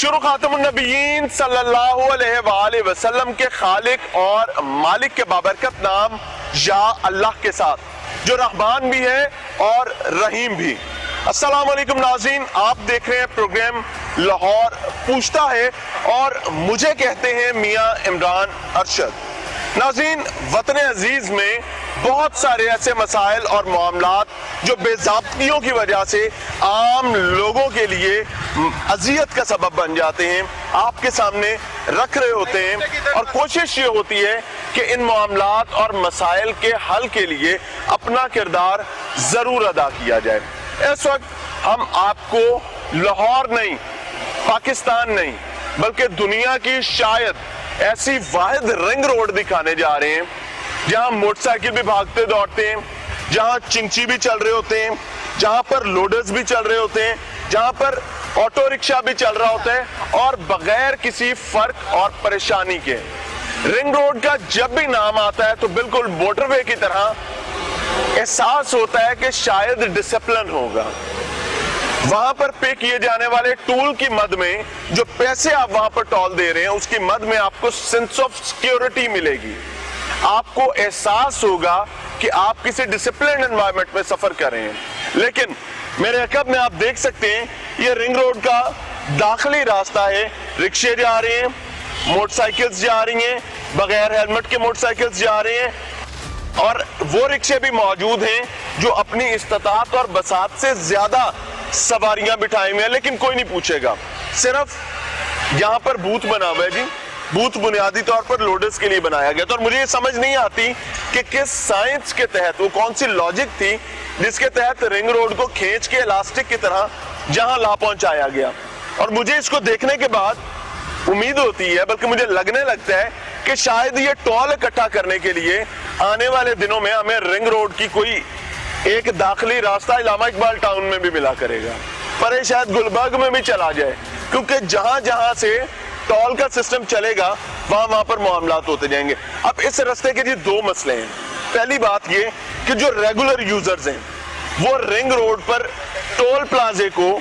शुरू खातमुन नबीयीन सल्लल्लाहु अलैहि वसल्लम के खालिक और मालिक के बाबरकत नाम या अल्लाह के साथ, जो रहमान भी है और रहीम भी। अस्सलाम वालेकुम नाज़रीन, आप देख रहे हैं प्रोग्राम लाहौर पूछता है और मुझे कहते हैं मियां इमरान अरशद। नाज़रीन, वतन अजीज में बहुत सारे ऐसे मसाइल और मामलात जो बेज़ाब्तियों की वजह से आम लोगों के लिए अजियत का सबब बन जाते हैं, आपके सामने रख रहे होते हैं और कोशिश ये होती है कि इन मामलात और मसाइल के हल के लिए अपना किरदार ज़रूर अदा किया जाए। इस वक्त हम आपको लाहौर नहीं, पाकिस्तान नहीं, बल्कि दुनिया की शायद ऐसी वाहिद रिंग रोड दिखाने जा रहे हैं जहां मोटरसाइकिल भी भागते दौड़ते हैं, जहां चिंची भी चल रहे होते हैं, जहां पर लोडर्स भी चल रहे होते हैं, जहां पर ऑटो रिक्शा भी चल रहा होता है और बगैर किसी फर्क और परेशानी के। रिंग रोड का जब भी नाम आता है तो बिल्कुल मोटरवे की तरह एहसास होता है कि शायद डिसिप्लिन होगा। वहां पर पे किए जाने वाले टूल की मद में जो पैसे आप वहां पर टोल दे रहे हैं, उसकी मद में आपको सेंस ऑफ सिक्योरिटी मिलेगी। आपको एहसास होगा कि आप किसी डिसिप्लिन एनवायरनमेंट में सफर कर रहे हैं। लेकिन मेरे अकब में आप देख सकते हैं ये रिंग रोड का दाखिली रास्ता है। रिक्शे जा रहे हैं, मोटरसाइकिल्स जा रही हैं, बगैर हेलमेट के मोटरसाइकिल्स जा रहे हैं और वो रिक्शे भी मौजूद हैं जो अपनी इस्तात और बसात से ज्यादा सवारियां बिठाई हुई हैं, लेकिन कोई नहीं पूछेगा। सिर्फ यहां पर बूथ बना हुआ है जी, बूथ बुनियादी तौर पर लोडर्स के लिए बनाया गया था और मुझे ये समझ नहीं आती कि किस साइंस के तहत, वो कौन सी लॉजिक थी जिसके तहत रिंग रोड को खींच के इलास्टिक की तरह जहां ला पहुंचाया गया। और मुझे इसको देखने के बाद उम्मीद होती है, बल्कि मुझे लगने लगता है कि शायद ये टोल इकट्ठा करने के लिए आने वाले दिनों में हमें रिंग रोड की कोई एक दाखिली रास्ता इलामा इकबाल टाउन में भी मिला करेगा, पर ये शायद गुलबर्ग में भी चला जाए, क्योंकि जहां जहां से टोल का सिस्टम चलेगा वहां पर मामलात होते जाएंगे। अब इस रास्ते के जी दो मसले हैं। पहली बात ये कि जो रेगुलर यूजर्स हैं वो रिंग रोड पर टोल प्लाजे को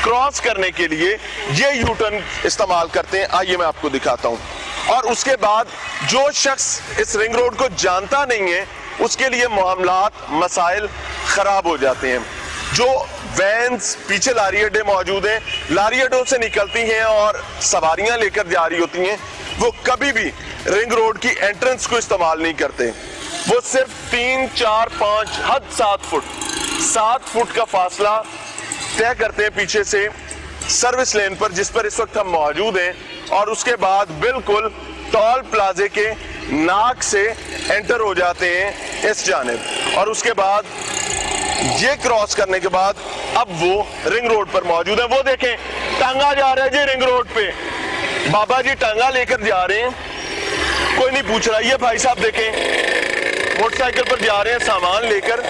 क्रॉस करने के लिए ये यू टर्न इस्तेमाल करते हैं। आइए मैं आपको दिखाता हूं। और उसके बाद जो शख्स इस रिंग रोड को जानता नहीं है उसके लिए मामलात मसाइल खराब हो जाते हैं। जो वैन्स पीछे लारी अड्डे मौजूद हैं, लारी अड्डों से निकलती हैं और सवारियां लेकर जा रही होती हैं, वो कभी भी रिंग रोड की एंट्रेंस को इस्तेमाल नहीं करते। वो सिर्फ 3, 4, 5 हद 7 फुट का फासला तय करते हैं पीछे से सर्विस लेन पर, जिस पर इस वक्त हम मौजूद हैं, और उसके बाद बिल्कुल टोल प्लाजे के नाक से एंटर हो जाते हैं इस जानिब। और उसके बाद ये क्रॉस करने के बाद अब वो रिंग रोड पर मौजूद है। वो देखें, टांगा जा रहा है जी रिंग रोड पे, बाबा जी टांगा लेकर जा रहे हैं, कोई नहीं पूछ रहा। ये भाई साहब देखें, मोटरसाइकिल पर जा रहे हैं सामान लेकर।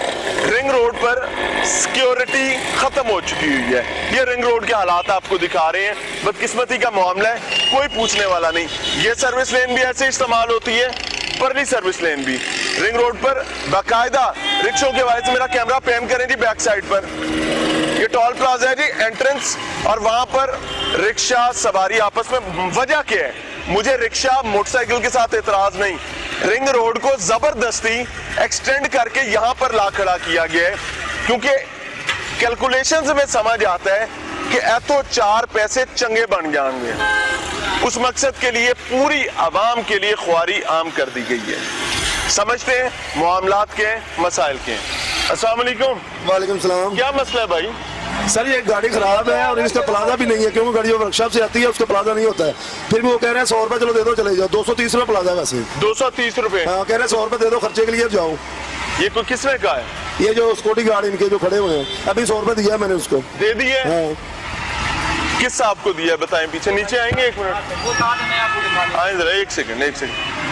रिंग रोड पर सिक्योरिटी खत्म हो चुकी हुई है। ये रिंग रोड के हालात आपको दिखा रहे हैं। बदकिस्मती का मामला है, कोई पूछने वाला नहीं। ये सर्विस लेन भी ऐसे इस्तेमाल होती है, परली सर्विस लेन भी। रिंग रोड पर बाकायदा रिक्शों के वजह से, मेरा कैमरा पैन करें जी बैक साइड पर, ये टोल प्लाजा है जी, एंट्रेंस, और वहां पर रिक्शा सवारी आपस में। वजह क्या है? मुझे रिक्शा मोटरसाइकिल के साथ एतराज नहीं, रिंग रोड को जबरदस्ती एक्सटेंड करके यहां पर ला खड़ा किया गया है, क्योंकि कैलकुलेशंस में समझ आता है कि तो 4 पैसे चंगे बन जाएंगे। उस मकसद के लिए पूरी आवाम के लिए ख्वारी आम कर दी गई है। समझते हैं मामलात के मसाइल के। अस्सलाम वालेकुम। वालेकुम सलाम। क्या मसला है भाई? सर ये गाड़ी खराब है और इसका प्लाजा भी नहीं है, क्योंकि गाड़ी वर्कशॉप से आती है उसका प्लाजा नहीं होता है। फिर भी वो कह रहे हैं 100 रुपए चलो दे दो चले जाओ। 230 रुपए प्लाजा है वैसे। 230 रुपए? हाँ, कह रहे हैं 100 रुपए दे दो खर्चे के लिए जाओ। ये कोई किसने कहा है? ये जो सिक्योरिटी गार्ड इनके जो खड़े हुए हैं, अभी 100 रुपए दिया है मैंने उसको। दे दिए? हाँ। किस साहब को दिया है बताएं? पीछे नीचे आएंगे, 1 मिनट आए जरा, 1 सेकंड।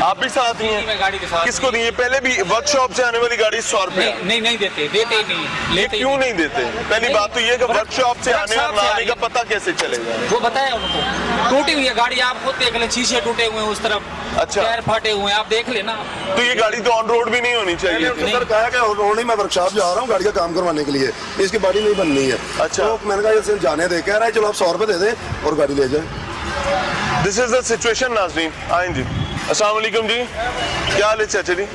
आप भी साथ ही हैं? गाड़ी के साथ। किसको दिए? पहले भी वर्कशॉप से आने वाली गाड़ी 100 रुपए? नहीं देते ही नहीं। लेते क्यों नहीं देते? पहली बात तो ये कि वर्कशॉप से आने और ना आने का पता कैसे चलेगा? वो बताया उनको, टूटी हुई है गाड़ी, आप खुद देख ले, शीशे टूटे हुए हैं उस तरफ, अच्छा, टायर फटे हुए हैं, आप देख लेना। तो ये गाड़ी तो ऑन रोड भी नहीं होनी चाहिए थी। सर कहा कि रोड नहीं, मैं वर्कशॉप जा रहा हूँ गाड़ी का काम करवाने के लिए, इसकी बॉडी नहीं बननी है। अच्छा, तो मैंने कहा जाने दे, कह रहा है चलो आप 100 रुपए दे दें और गाड़ी ले जाए। दिस इज द सिचुएशन नाज़रीन। आए जी, अस्सलाम वालेकुम जी, क्या हाल है चाचा जी?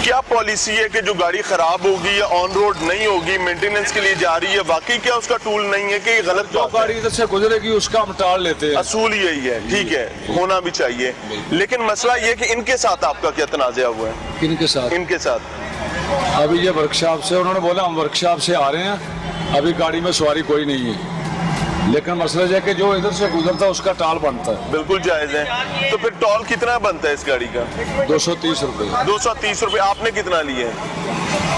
क्या पॉलिसी है कि जो गाड़ी खराब होगी या ऑन रोड नहीं होगी, मेंटेनेंस के लिए जा रही है, वाकई क्या उसका टूल नहीं है कि ये गलत जो बात है? गाड़ी इधर से गुजरेगी उसका हम टाल लेते हैं। असूल यही है, ठीक है, होना भी चाहिए। लेकिन मसला ये कि इनके साथ आपका क्या तनाज़ा हुआ है? किनके साथ? इनके साथ अभी ये वर्कशॉप से, उन्होंने बोला हम वर्कशॉप से आ रहे हैं, अभी गाड़ी में सवारी कोई नहीं है, लेकिन मसला ये है कि जो इधर से गुजरता है उसका टाल बनता है। बिल्कुल जायज़ है। तो फिर टोल कितना बनता है इस गाड़ी का? 230 रुपये। 230 रुपये। आपने कितना लिए?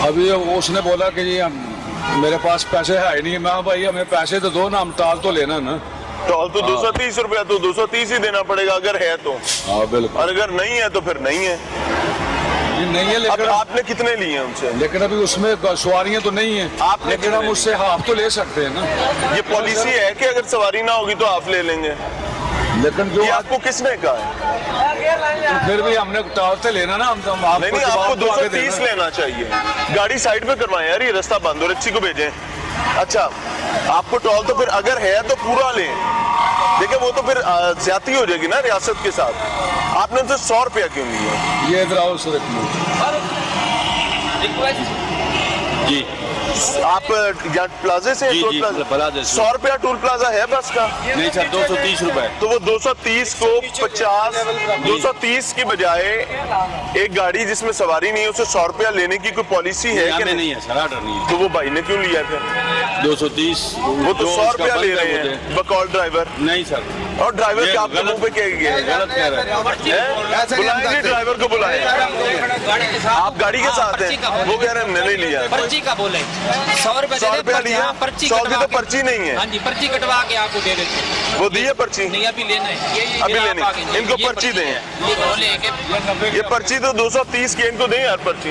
अभी उसने बोला कि जी मेरे पास पैसे है ही नहीं। मैं भाई हमें पैसे तो दो ना, हम टाल तो लेना ना। टोल तो 230 रुपया, तो 230 ही देना पड़ेगा अगर है तो, हाँ बिल्कुल। और अगर नहीं है तो फिर नहीं है। ये नहीं है अब लेकिन आपने कितने लिए उनसे? लेकिन अभी उसमें सवारियां तो नहीं है, आपने लेकिन हम कितने उससे हाफ तो ले सकते हैं ना। ये पॉलिसी है कि अगर सवारी ना होगी तो आप ले लेंगे? लेकिन जो ये आपको किसने कहा है? फिर भी हमने टाल से लेना ना, हम तो नहीं नहीं, आपको जवाब तो आगे 230 देना। लेना चाहिए। गाड़ी साइड पे करवाएं यार, ये रास्ता बंद हो, रच्ची को भेजें। अच्छा, आपको टोल तो फिर अगर है तो पूरा लें। देखिए वो तो फिर ज्यादती हो जाएगी ना रियासत के साथ। आपने उनसे 100 रुपया क्यों लिया? ये इधर आओ सर एक मिनट। जी आप यहाँ प्लाजे से जी, टोल जी, प्लाजा? प्लाजा से। 100 रुपया टोल प्लाजा है बस का? नहीं सर, 230 रुपए। तो वो 230 को 50, 230 की बजाय एक गाड़ी जिसमें सवारी नहीं है उसे 100 रुपया लेने की कोई पॉलिसी है यहाँ कि में नहीं? नहीं है सर, ऑर्डर नहीं है। तो वो भाई ने क्यों लिया फिर? 230 वो तो 100 उसका रुपया ले बंद रहे है हैं बकौल ड्राइवर। नहीं सर, और ड्राइवर ये के आपके गलत- मुंह पे क्या गया? गलत कह रहे हैं। बुलाएंगे ड्राइवर को, बुलाएं। गाड़ी के साथ आप गाड़ी के साथ पर्ची का हैं, बोले। वो कह रहे हैं हमने नहीं लिया। पर्ची का बोले 100 रुपए 100 रुपया लिया, पर्ची 100 की कटवा तो के- पर्ची नहीं है। हाँ जी, पर्ची कटवा के आपको दे देते हैं। वो दी है पर्ची? नहीं अभी लेना है, ये अभी आप लेनी। आगे जाइए। इनको ये पर्ची दें। है। ये बोले कि ये पर्ची तो 230 की, इनको दें यार पर्ची।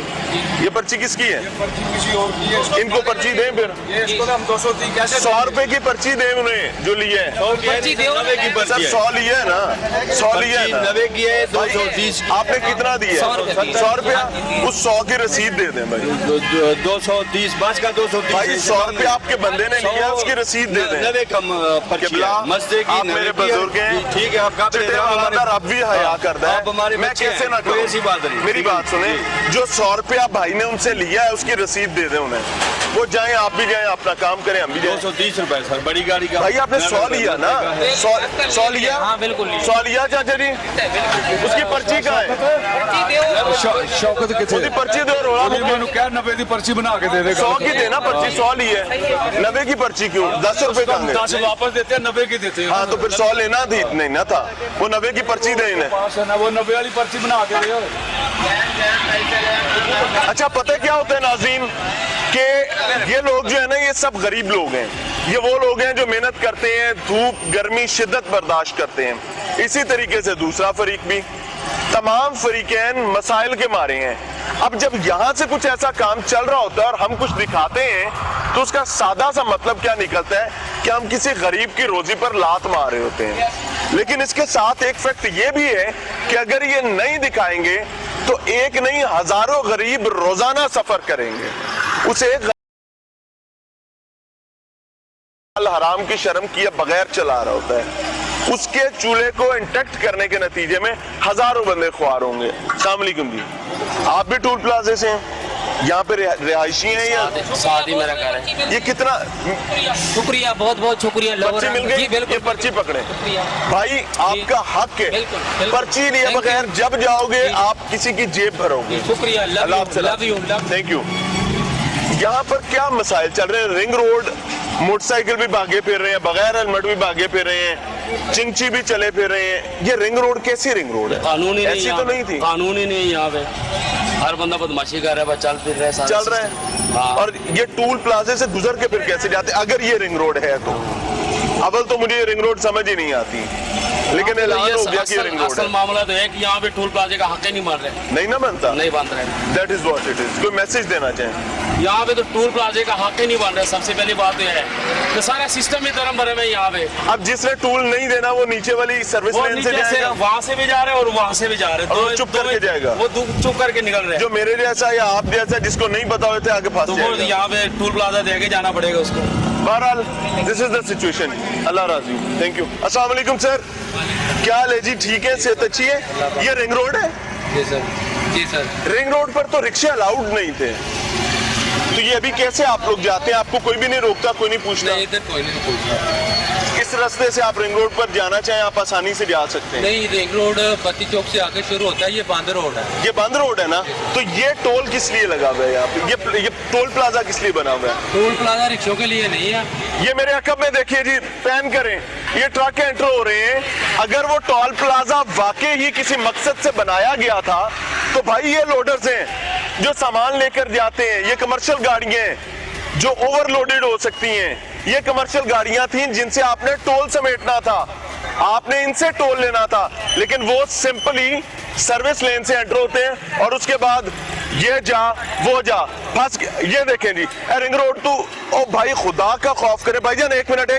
ये पर्ची किसकी है? किसी और की है, इनको पर्ची दें फिर। ये इसको तो हम 230 कैसे 100 रुपए की पर्ची दें उन्हें जो लिए है। पर्ची दे सर 100 लिया है ना, 100 लिया है ना। 90 की है, भाई, 230 आपने कितना दिया? 100 रुपया दिया। 100 रुपया। उस 100 की रसीद दे दें भाई। 230 बस का 230 भाई 100 रुपया आपके बंदे ने लिया, उसकी रसीद दे दें। 90 कम पर्ची किबला, है। मस्जिद की आप 90 मेरे की है। बुजुर्ग हैं। ठीक है, आप काबिल चिट्टे हैं, वाला हमारे- रब भी हया करता है। आप हमारे मैं बच्चे कैसे हैं, ना कोई करूं? ऐसी बात नहीं। मेरी बात सुने, जो 100 रुपया भाई ने उनसे लिया है उसकी रसीद दे दें उन्हें। वो जाएं, आप भी जाएं, अपना काम करें, हम भी जाएं। 230 रुपए सर, बड़ी गाड़ी का। भाई आपने 100 लिया ना? 100 लिया? हाँ बिल्कुल लिया। 100 लिया चाचा जी? उसकी पर्ची कहाँ है? पर्ची दो। शौकत उसकी कितने पर्ची दो, रोड़ा मैंने क्या 90 की पर्ची बना के दे देगा। 100 की देना पर्ची, 100 ली है, 90 की पर्ची क्यों? 10 रुपए कहाँ गए? 10 वापस देते हैं, 90 की देते हैं। हाँ तो फिर 100 लेना थी, नहीं ना था, वो 90 की पर्ची दे इन्हें। पास है ना, वो 90 वाली पर्ची बना के दे। अच्छा पता है क्या होता है नाज़रीन, कि ये लोग जो है ना, ये सब गरीब लोग हैं। ये वो लोग हैं जो मेहनत करते हैं, धूप गर्मी शिद्दत बर्दाश्त करते हैं। इसी तरीके से दूसरा फरीक भी, तमाम फरीकैन मसाइल के मारे हैं। अब जब यहाँ से कुछ ऐसा काम चल रहा होता है और हम कुछ दिखाते हैं, तो उसका सादा सा मतलब क्या निकलता है कि हम किसी गरीब की रोजी पर लात मार रहे होते हैं। लेकिन इसके साथ एक फैक्ट ये भी है कि अगर ये नहीं दिखाएंगे तो एक नहीं हजारों गरीब रोजाना सफर करेंगे। उसे हराम की शर्म किए बगैर चला रहा होता है, उसके चूल्हे को इंटेक्ट करने के नतीजे में हजारों बंदे ख्वार होंगे। अस्सलाम वालेकुम जी, आप भी टूल प्लाजे से हैं? यहाँ पे रिहायशी हैं या साथ ही मेरा घर है। ये कितना शुक्रिया, बहुत बहुत शुक्रिया। पर्ची मिल गई? जी बिल्कुल। ये पर्ची पकड़े भाई, आपका हक है। बिल्कुल, बिल्कुल। पर्ची लिए Thank बगैर you। जब जाओगे जी। आप किसी की जेब भरोगे। शुक्रिया, अल्लाह आपसे लव यू। Thank you. यहाँ पर क्या मसाइल चल रहे हैं? रिंग रोड, मोटरसाइकिल भी भागे फिर रहे हैं, बगैर हेलमेट भी भागे फिर रहे हैं, चिंची भी चले फिर रहे हैं। ये रिंग रोड कैसी रिंग रोड है? कानून ही नहीं, ऐसी तो नहीं थी। कानून ही नहीं यहाँ पे। हर बंदा बदमाशी कर रहा है, बस चल फिर रहा है, सारा चल रहे system। हैं। हाँ। और ये टूल प्लाजे से गुजर के फिर कैसे जाते? अगर ये रिंग रोड है तो अव्वल तो मुझे ये रिंग रोड समझ ही नहीं आती, लेकिन ऐलान हो गया कि ये रिंग रोड असल है। मामला तो है कि यहाँ पे टोल प्लाजे का हक ही नहीं मान रहे, नहीं ना बनता, नहीं बांध रहे। That is what it is. कोई मैसेज देना चाहें? यहाँ पे तो टोल प्लाजे का हक ही नहीं बन रहा। सबसे पहली बात तो यह है कि सारा सिस्टम ही धर्म भरे में यहाँ पे। अब जिसने टूल नहीं देना वो नीचे वाली सर्विस वो लेन से नीचे से जाएगा, वहाँ से भी जा रहे हैं और वहाँ से भी जा रहे हैं। और वो चुप करके जाएगा। वो चुप करके निकल रहे हैं। जो मेरे जैसा या आप जैसा जिसको नहीं पता होते आगे फंस तो वो जाएगा। यहाँ पे टोल प्लाजा दे के जाना पड़ेगा उसको। बहरहाल दिस इज द सिचुएशन। अल्लाह राजी, थैंक यू। अस्सलाम वालेकुम सर, क्या हाल है जी? ठीक है, सेहत अच्छी है? ये रिंग रोड है? जी सर, जी सर। रिंग रोड पर तो रिक्शे अलाउड नहीं थे, तो ये अभी कैसे आप लोग जाते हैं? आपको कोई भी नहीं रोकता, कोई नहीं पूछता? नहीं, इधर कोई नहीं पूछता। इस रास्ते से आप रिंग रोड पर जाना चाहें आप आसानी से जा सकते हैं? नहीं, रिंग रोड बत्ती चौक से आके शुरू होता है, ये बंद रोड है। ये बंद रोड है ना, तो ये टोल किस लिए लगा हुआ है यहाँ पे? ये टोल प्लाजा किस लिए बना हुआ है? टोल प्लाजा रिक्शों के लिए नहीं है। ये मेरे अकब में देखिए जी, पैन करें, ये ट्रक एंटर हो रहे हैं। अगर वो टोल प्लाजा वाकई ही किसी मकसद से बनाया गया था तो भाई ये लोडर्स हैं जो सामान लेकर जाते हैं, ये कमर्शियल गाड़ियां हैं जो ओवरलोडेड हो सकती हैं। ये कमर्शियल गाड़ियां थी जिनसे आपने टोल समेटना था, आपने इनसे टोल लेना था, लेकिन वो सिंपली सर्विस लेन से एंटर होते हैं और उसके बाद ये जा वो जा फंस। ये देखें जी, रिंग रोड तो ओ भाई खुदा का खौफ करे भाईजान, एक मिनट।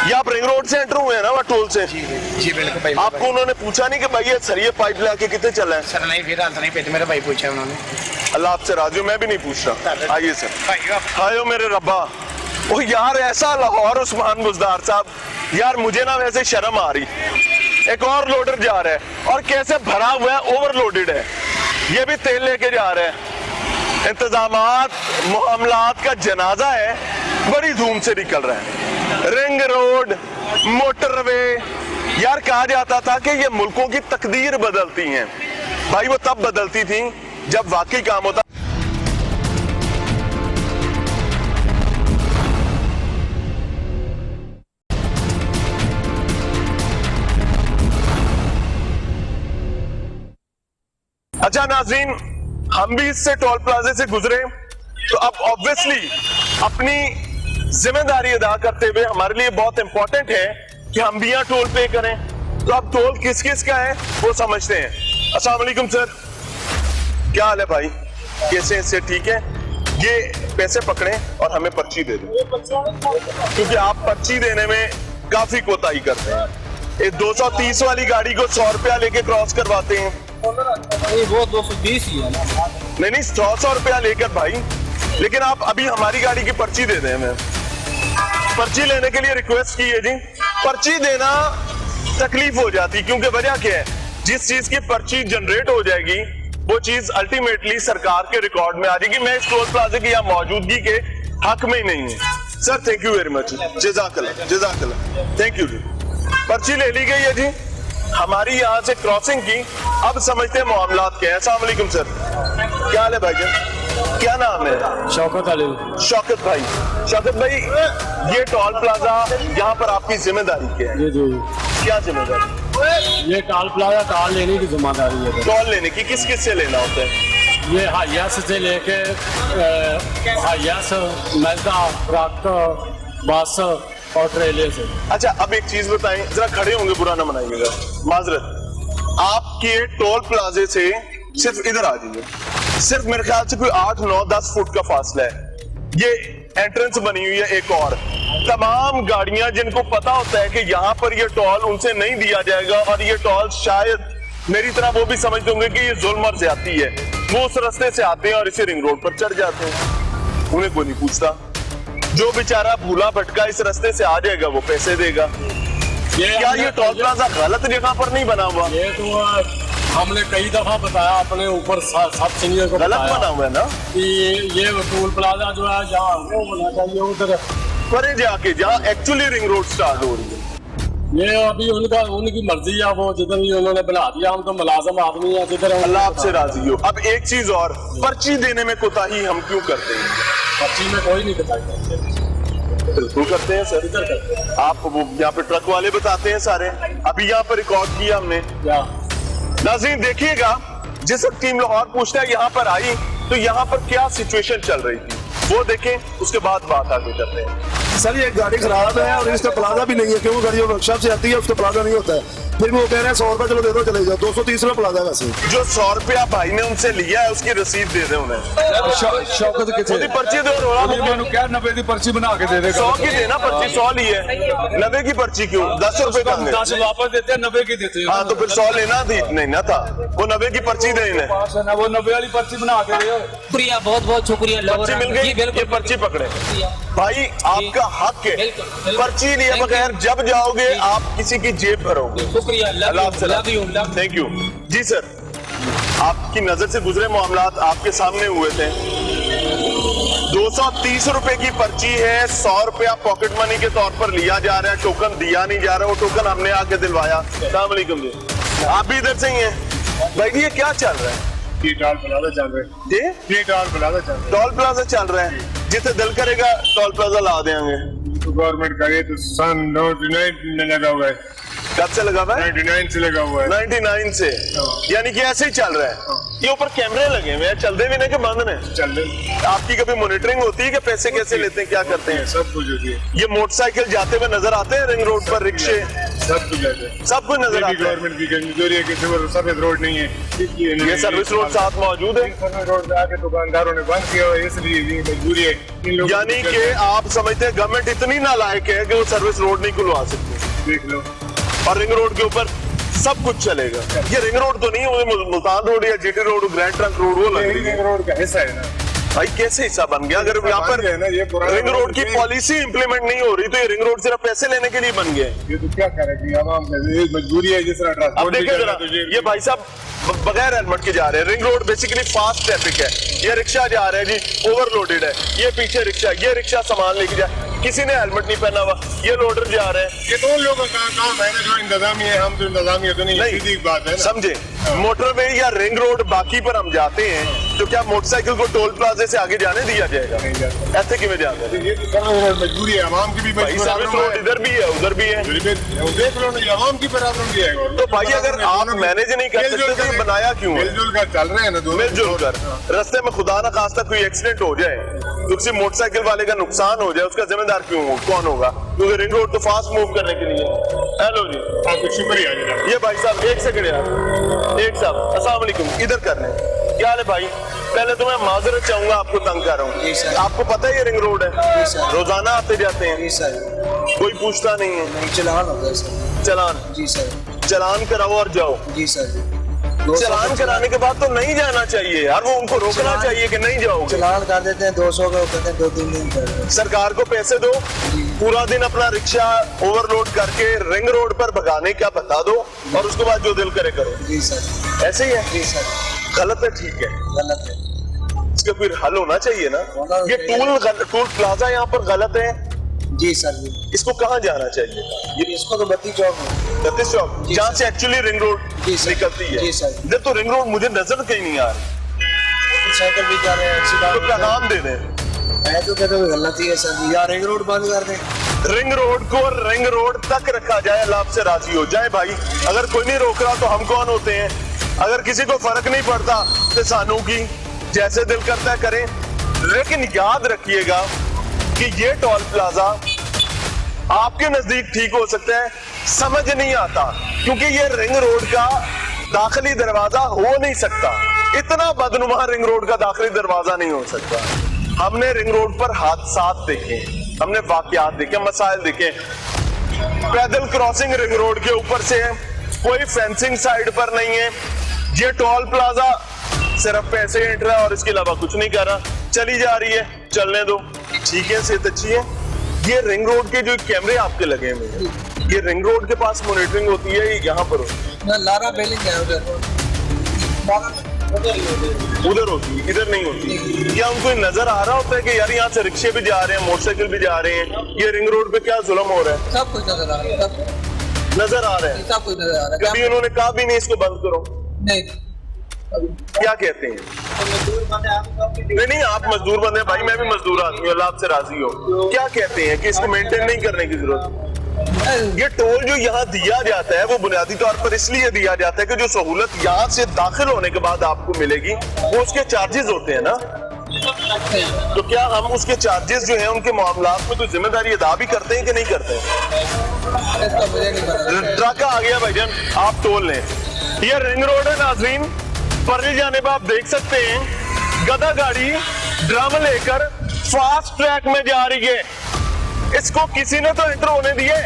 ये आप रिंग रोड से एंटर हुए हैं ना, वहाँ टोल से? जी बिल्कुल भाई। आपको उन्होंने पूछा नहीं कि भाई ये सर ये पाइप लेके कितने चला है? सर नहीं, फिलहाल तो नहीं पे, मेरा भाई पूछा उन्होंने। अल्लाह आपसे राजी हूं, मैं भी नहीं पूछ रहा। आइए सर। भाई हायो मेरे रब्बा, ओ यार ऐसा लाहौर उस्मान बुजदार साहब, यार मुझे ना वैसे शर्म आ रही। एक और लोडर जा रहा है और कैसे भरा हुआ है, ओवरलोडेड है, ये भी तेल लेके जा रहा है। इंतजामात मामलात का जनाजा है, बड़ी धूम से निकल रहा है। रिंग रोड, मोटरवे, यार कहा जाता था कि ये मुल्कों की तकदीर बदलती हैं। भाई वो तब बदलती थी जब वाकई काम होता। अच्छा नाज़रीन, हम भी इससे टोल प्लाजे से गुजरे तो अब ऑब्वियसली अपनी जिम्मेदारी अदा करते हुए हमारे लिए बहुत इंपॉर्टेंट है कि हम भी यहाँ टोल पे करें। तो अब टोल किस किस का है वो समझते हैं। अस्सलाम वालेकुम सर, क्या हाल है भाई? कैसे इससे ठीक है? ये पैसे पकड़े और हमें पर्ची दे दें, क्योंकि आप पर्ची देने में काफी कोताही करते हैं। ये 230 वाली गाड़ी को 100 रुपया लेके क्रॉस करवाते हैं। वो 220 ही है ना। नहीं 100 रुपया लेकर भाई, लेकिन आप अभी हमारी गाड़ी की पर्ची दे दें। हमें पर्ची लेने के लिए रिक्वेस्ट की है जी। पर्ची देना तकलीफ हो जाती, क्योंकि वजह क्या है, जिस चीज की पर्ची जनरेट हो जाएगी वो चीज अल्टीमेटली सरकार के रिकॉर्ड में आ जाएगी। मैं इस टोल प्लाजे की यहाँ मौजूदगी के हक में ही नहीं हूँ। Sir thank you very much, जज़ाकल्लाह, थैंक यू जी। पर्ची ले ली गई है जी हमारी यहाँ से क्रॉसिंग की। अब समझते हैं मामलात क्या है। अस्सलाम वालेकुम सर, क्या हाल है भाईजान? क्या नाम है? शौकत अली। शौकत भाई, शौकत भाई ये टोल प्लाजा यहाँ पर आपकी जिम्मेदारी क्या है? जी जी, क्या जिम्मेदारी? ये टोल प्लाजा टोल लेने की जिम्मेदारी है। टोल लेने की किस किस से लेना होता है? ये हाइयास से लेके हाइयास, मैदा, ट्रक, बस और ट्रेलर से। अच्छा अब एक चीज बताएं, जरा खड़े होंगे बुरा ना मनाइएगा, माजरत। आपके टोल प्लाजे से सिर्फ इधर आ जाइए, सिर्फ मेरे ख्याल से कोई 8, 9, 10 फुट का फासला है। ये एंट्रेंस बनी हुई है एक और। तमाम गाड़ियां जिनको पता होता है कि यहाँ पर ये टोल उनसे नहीं दिया जाएगा और ये टोल शायद मेरी तरह वो भी समझते होंगे कि ये जुल्म और ज्यादती है, वो उस रास्ते से आते हैं और इसे रिंग रोड पर चढ़ जाते हैं। उन्हें कोई नहीं पूछता। जो बेचारा भूला भटका इस रास्ते से आ जाएगा वो पैसे देगा। क्या ये टोल प्लाजा गलत जगह पर नहीं बना हुआ? ये तो हमने कई दफा बताया अपने ऊपर सब सीनियर को, गलत बना हुआ है ना कि ये टोल प्लाजा जो है जहाँ वो होना चाहिए उधर परे जाके जहाँ एक्चुअली रिंग रोड स्टार्ट हो रही है। ये अभी उनकी मर्जी है, वो जिधर भी उन्होंने बना दिया। हम तो मुलाजम आदमी है, जिधर अल्लाह आपसे राजी हो। अब एक चीज और, पर्ची देने में कोताही हम क्यों करते हैं? पर्ची में कोई नहीं बताया। बिल्कुल करते हैं सर, इधर करते हैं। आप वो यहाँ पे ट्रक वाले बताते हैं सारे। अभी यहाँ पर रिकॉर्ड किया हमने। नाज़रीन देखिएगा, जिस वक्त टीम लाहौर पूछता है यहाँ पर आई तो यहाँ पर क्या सिचुएशन चल रही थी वो देखें, उसके बाद बात आगे करते हैं। सर ये गाड़ी खराब है और इसका प्लाजा भी नहीं है, क्योंकि गाड़ी वर्कशॉप से आती है उसका प्लाजा नहीं होता है। फिर भी वो कह रहे हैं 100 रुपए चलो दे दो चले जाओ। 230 रुपए प्लाजा वैसे। जो 100 रुपया भाई ने उनसे लिया है उसकी रसीद दे दे उन्हें। शौकत किथे ਉਹਦੀ पर्ची दो रोला ਉਹਦੀ ਮੈਨੂੰ ਕਿਹਾ 90 ਦੀ पर्ची बना के दे देगा 100 की देना, पर्ची 100 ली है, 90 की पर्ची क्यों? 10 रुपए कम है। 10 वापस देते हैं 90 की देते हैं हाँ तो फिर 100 लेना थी नहीं ना था, वो 90 की पर्ची दे इन्हें। पास है ना वो 90 वाली पर्ची बना के दे। शुक्रिया, बहुत बहुत शुक्रिया। पर्ची मिल गई, ये पर्ची पकड़े भाई, आपका हक है। पर्ची लिए बगैर जब जाओगे आप किसी की जेब भरोगे। शुक्रिया, love you. Thank you ji sir. आपकी नजर से गुजरे मामलात आपके सामने हुए थे। 230 रुपए की पर्ची है, 100 रुपया पॉकेट मनी के तौर पर लिया जा रहा है, टोकन दिया नहीं जा रहा, वो टोकन हमने आके दिलवाया। अस्सलाम वालेकुम जी, आप भी इधर से ही हैं भाई? ये क्या चल रहा है? ये टोल प्लाजा चल रहा है। ये टोल प्लाजा चल रहा है। टोल प्लाजा चल रहा है, जिसे दिल करेगा टोल प्लाजा ला देंगे। तो गवर्नमेंट का ये तो सन 99 लगा हुआ है। कब से लगा हुआ है? 99 से लगा हुआ है। 99 से, यानी कि ऐसे ही चल रहा है। ये ऊपर कैमरे लगे हुए हैं, चलते भी नहीं कि बंद ने? चल रहे। आपकी कभी मॉनिटरिंग होती है कि पैसे कैसे लेते हैं, क्या करते हैं? सब कुछ होती है। ये मोटरसाइकिल जाते हुए नजर आते हैं रिंग रोड पर, रिक्शे सब कुछ जाते हैं। सब कुछ नजर आता है। गवर्नमेंट की कमजोरी है कि सफेद रोड नहीं है। ये सर्विस रोड साथ मौजूद है, सर्विस रोड पे आके दुकानदारों ने बंद किया हुआ है, इसलिए ये मजबूरी है इन लोगों यानी कि आप समझते हैं गवर्नमेंट इतनी नालायक है कि वो सर्विस रोड नहीं खुलवा सकती, देख लो। और रिंग रोड के ऊपर सब कुछ चलेगा। ये रिंग रोड तो नहीं है, वो मुल्तान रोड या GT road, grand trunk road वो लग रही है। रोड का हिस्सा है ना भाई, कैसे हिस्सा बन गया? अगर यहाँ पर है ना, ये पुराना रिंग रोड की पॉलिसी इंप्लीमेंट नहीं हो रही तो ये रिंग रोड सिर्फ पैसे लेने के लिए बन गया है। ये तो क्या करेगी आवाम का, ये मजबूरी है। जिस तरह अब ट्रांसपोर्ट देखिए जरा, ये भाई साहब बगैर हेलमेट के जा रहे हैं। Ring road basically fast traffic है, ये रिक्शा जा रहे हैं जी, ओवरलोडेड है, ये पीछे रिक्शा, ये रिक्शा सामान लेके जाए, किसी ने हेलमेट नहीं पहना हुआ, ये लोडर जा रहे हैं। ये तो उन लोगों का काम है ना जो इंतजामी है, हम तो इंतजामी तो नहीं, सीधी बात है ना। समझे? मोटरवे या रिंग रोड बाकी पर हम जाते हैं तो क्या मोटरसाइकिल को टोल प्लाजे से आगे जाने दिया जाएगा? नहीं जाता। ऐसे क्यों जाते हैं? ये तो सर्विस मजबूरी है, आवाम की भी भाई सर्विस रोड इधर भी है उधर भी है, देख लो ना, आवाम की प्रॉब्लम भी है। तो भाई अगर आप मैनेज नहीं कर सकते तो बनाया क्यों है? मिलजुल कर चल रहे हैं ना दोनों। मिलजुल कर, रास्ते में खुदा ना खास्ता कोई एक्सीडेंट हो जाए तो किसी मोटरसाइकिल वाले का नुकसान हो जाए, उसका जिम्मेदार कौन होगा? क्योंकि रिंग रोड तो फास्ट मूव करने के लिए। हेलो जी, आपको शुक्रिया। ये भाई साहब एक सेकंड यार, एक साहब अस्सलाम वालेकुम, इधर कर रहे हैं, क्या हाल है भाई? पहले तो मैं माजरत चाहूंगा, आपको तंग कर रहा हूँ। आपको पता है ये रिंग रोड है, रोजाना आते जाते हैं, कोई पूछता नहीं है? चलान हो गया सर। चलान? जी सर। चलान कराओ और जाओ। जी सर। चलान कराने के बाद तो नहीं जाना चाहिए यार, वो उनको रोकना चाहिए कि नहीं जाओ। चलान कर देते हैं 200 का, कहते हैं 2-3 दिन कर। सरकार को पैसे दो, पूरा दिन अपना रिक्शा ओवरलोड करके रिंग रोड पर भगाने का बता दो और उसके बाद जो दिल करे करो। जी सर। ऐसे ही है? जी सर। गलत है, ठीक है, गलत है। इसका कोई हल होना चाहिए ना। ये टूल प्लाजा यहाँ पर गलत है। जी सर। जी, इसको कहाँ जाना चाहिए? ये इसको तो बत्ती चौक में, 32 चौक, जहाँ से एक्चुअली रिंग रोड निकलती है। जी सर। इधर तो रिंग रोड मुझे नजर कहीं नहीं आ रही। साइकिल भी जा रहे हैं, तो क्या नाम दे दें? मैं तो कहता हूँ गलत ही है सर, या रिंग रोड बंद कर दें। रिंग रोड को रिंग रोड तक रखा जाए, अल्लाह आपसे राजी हो जाए भाई। अगर कोई नहीं रोक रहा तो हम कौन होते हैं? अगर किसी को फर्क नहीं पड़ता तो सानू की जैसे दिल करता है करें। लेकिन याद रखिएगा कि ये टोल प्लाजा आपके नजदीक ठीक हो सकता है, समझ नहीं आता क्योंकि ये रिंग रोड का दाखिली दरवाजा हो नहीं सकता। इतना बदनुमा रिंग रोड का दाखिली दरवाजा नहीं हो सकता। हमने रिंग रोड पर हादसात देखे, हमने वाकयात देखे, मसाइल देखे। पैदल क्रॉसिंग रिंग रोड के ऊपर से है, कोई फेंसिंग साइड पर नहीं है। ये टोल प्लाजा सिर्फ पैसे एंट रहा है और इसके अलावा कुछ नहीं कर रहा। चली जा रही है, चलने दो, ठीक है, सेहत अच्छी है। ये रिंग रोड के जो कैमरे आपके लगे हुए हैं, ये रिंग रोड के पास मॉनिटरिंग होती है, ये यहाँ पर होती है? लारा बेलिंग है उधर होती है, इधर नहीं होती। क्या उनको नजर आ रहा होता है कि यार यहाँ से रिक्शे भी जा रहे हैं, मोटरसाइकिल भी जा रहे हैं, ये रिंग रोड पे क्या जुल्म हो रहा है? सब कुछ नजर आ रहा है, नजर आ रहा है, सब कुछ नजर आ रहा है। कभी उन्होंने कहा भी नहीं इसको बंद करो? नहीं। क्या कहते हैं? नहीं, आप मजदूर बंदे हैं भाई, मैं भी मजदूर आदमी हूँ, अल्लाह आपसे राजी हो। क्या कहते हैं कि इसको मेंटेन नहीं करने की जरूरत? ये टोल जो यहाँ दिया जाता है वो बुनियादी तौर पर इसलिए दिया जाता है कि जो सहूलत यहाँ से दाखिल होने के बाद आपको मिलेगी वो उसके चार्जेस होते हैं ना। तो क्या हम उसके चार्जेस जो हैं उनके मामलात में कोई जिम्मेदारी अदा भी करते हैं कि नहीं करते हैं? इसका मुझे नहीं पता। ट्रक आ गया भाईजान, आप तोल लें। ये रिंग रोड है नाजरीन, परली जानिब आप देख सकते हैं गधा गाड़ी ड्रम लेकर फास्ट ट्रैक में जा रही है। इसको किसी ने तो एंटर होने दिए,